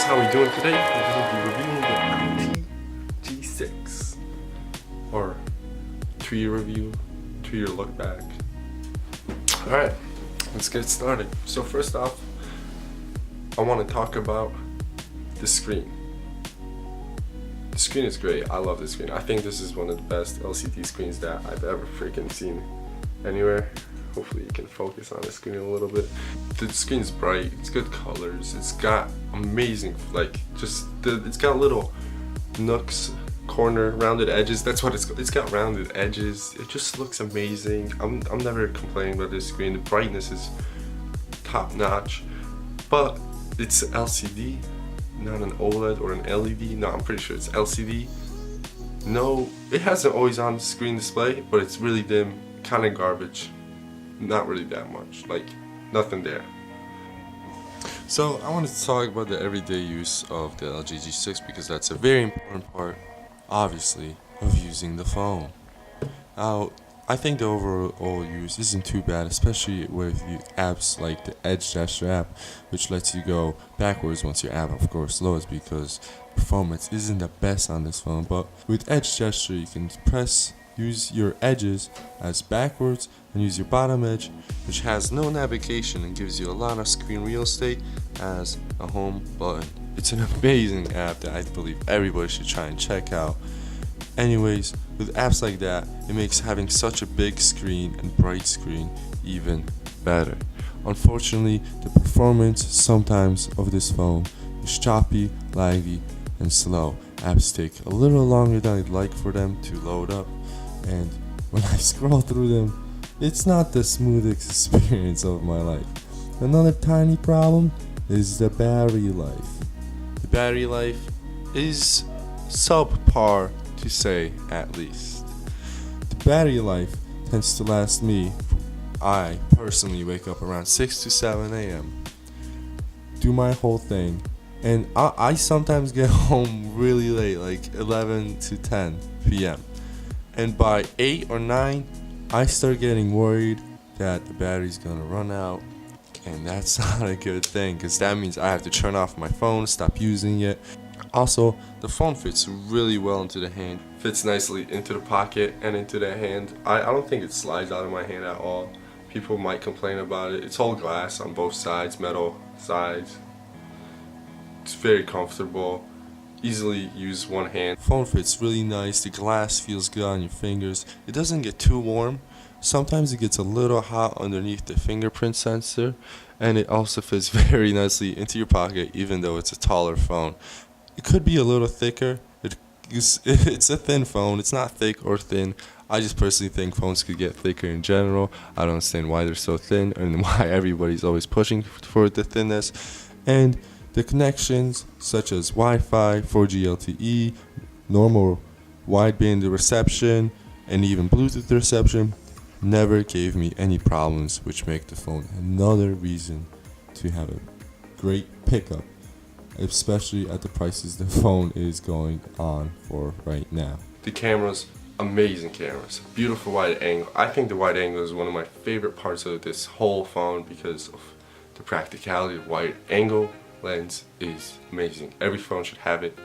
how we doing today? We're going to be reviewing the LG G6, or 2-year review, 2-year look back. Alright, let's get started. So first off, I want to talk about the screen. The screen is great. I love the screen. I think this is one of the best LCD screens that I've ever freaking seen anywhere. Hopefully you can focus on the screen a little bit. The screen's bright, it's good colors, it's got amazing, it's got little nooks, corner, rounded edges. That's what it's got rounded edges. It just looks amazing. I'm never complaining about this screen. The brightness is top notch, but it's LCD, not an OLED or an LED. No, I'm pretty sure it's LCD. No, it has an always on screen display, but it's really dim, kind of garbage. Not really that much, like nothing there. So I wanted to talk about the everyday use of the LG G6 because that's a very important part, obviously, of using the phone. Now, I think the overall use isn't too bad, especially with apps like the Edge Gesture app, which lets you go backwards once your app, of course, loads because performance isn't the best on this phone. But with Edge Gesture, you can use your edges as backwards and use your bottom edge, which has no navigation and gives you a lot of screen real estate, as a home button. It's an amazing app that I believe everybody should try and check out. Anyways, with apps like that, it makes having such a big screen and bright screen even better. Unfortunately, the performance sometimes of this phone is choppy, laggy, and slow. Apps take a little longer than I'd like for them to load up, and when I scroll through them, it's not the smoothest experience of my life. Another tiny problem is the battery life. The battery life is subpar, to say at least. The battery life tends to last me. I personally wake up around 6 to 7 a.m. do my whole thing, and I sometimes get home really late, like 11 to 10 p.m. And by 8 or 9, I start getting worried that the battery's gonna run out, and that's not a good thing because that means I have to turn off my phone, stop using it. Also, the phone fits really well into the hand, fits nicely into the pocket and into the hand. I don't think it slides out of my hand at all. People might complain about it. It's all glass on both sides, metal sides. It's very comfortable. Easily use one hand. Phone fits really nice. The glass feels good on your fingers. It doesn't get too warm. Sometimes it gets a little hot underneath the fingerprint sensor, and it also fits very nicely into your pocket even though it's a taller phone. It could be a little thicker. It's a thin phone. It's not thick or thin. I just personally think phones could get thicker in general. I don't understand why they're so thin and why everybody's always pushing for the thinness. And the connections, such as Wi-Fi, 4G LTE, normal wideband reception, and even Bluetooth reception, never gave me any problems, which make the phone another reason to have a great pickup, especially at the prices the phone is going on for right now. The cameras, amazing cameras, beautiful wide angle. I think the wide angle is one of my favorite parts of this whole phone because of the practicality of wide angle. Lens is amazing. Every phone should have it,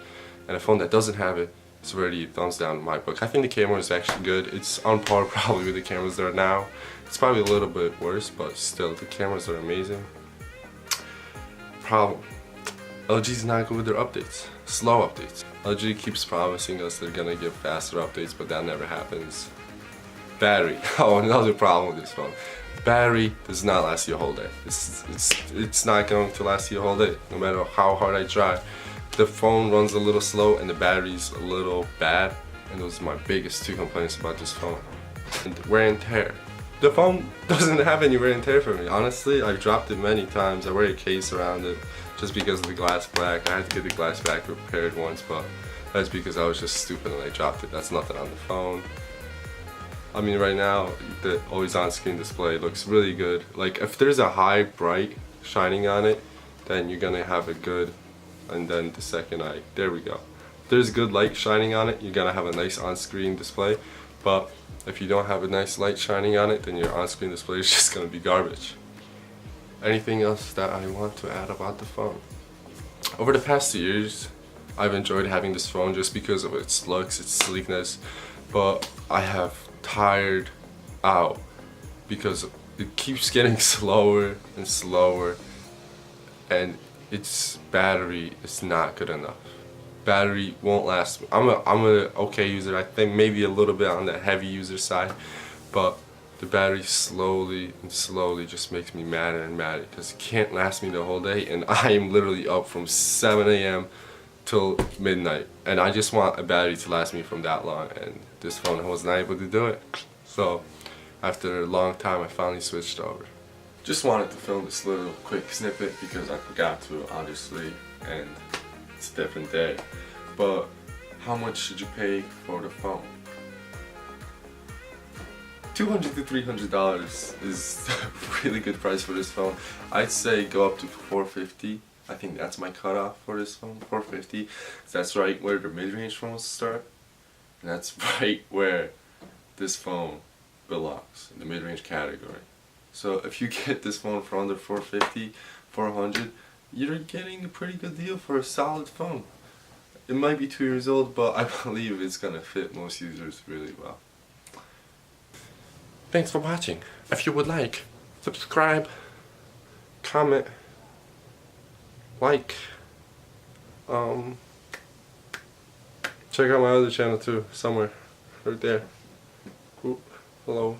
and a phone that doesn't have it is already thumbs down in my book. I think the camera is actually good. It's on par probably with the cameras that are now. It's probably a little bit worse, but still the cameras are amazing. Problem: LG's not good with their updates. Slow updates. LG keeps promising us they're gonna give faster updates, but that never happens. Battery. Oh, another problem with this phone. Battery does not last you a whole day. It's not going to last you a whole day, no matter how hard I try. The phone runs a little slow and the battery's a little bad, and those are my biggest two complaints about this phone. And wear and tear. The phone doesn't have any wear and tear for me. Honestly, I've dropped it many times. I wear a case around it just because of the glass back. I had to get the glass back repaired once, but that's because I was just stupid and I dropped it. That's nothing on the phone. I mean, right now, the always on screen display looks really good. Like, if there's a high, bright shining on it, then you're gonna have a good, and then the second eye, there we go. If there's good light shining on it, you're gonna have a nice on-screen display. But if you don't have a nice light shining on it, then your on-screen display is just gonna be garbage. Anything else that I want to add about the phone? over the past 2 years, I've enjoyed having this phone just because of its looks, its sleekness, but I have tired out because it keeps getting slower and slower, and its battery is not good enough. Battery won't last. I'm a okay user. I think maybe a little bit on the heavy user side, but the battery slowly and slowly just makes me madder and madder because it can't last me the whole day, and I am literally up from 7 a.m. till midnight, and I just want a battery to last me from that long, and this phone was not able to do it. So after a long time, I finally switched over. Just wanted to film this little quick snippet because I forgot to, obviously, and it's a different day. But how much should you pay for the phone? $200 to $300 is a really good price for this phone. I'd say go up to $450. I think that's my cutoff for this phone, $450. That's right where the mid-range phones start. And that's right where this phone belongs, in the mid-range category. So if you get this phone for under $450, $400, you're getting a pretty good deal for a solid phone. It might be 2 years old, but I believe it's gonna fit most users really well. Thanks for watching. If you would like, subscribe, comment, like, check out my other channel too, somewhere, right there. Oop, hello.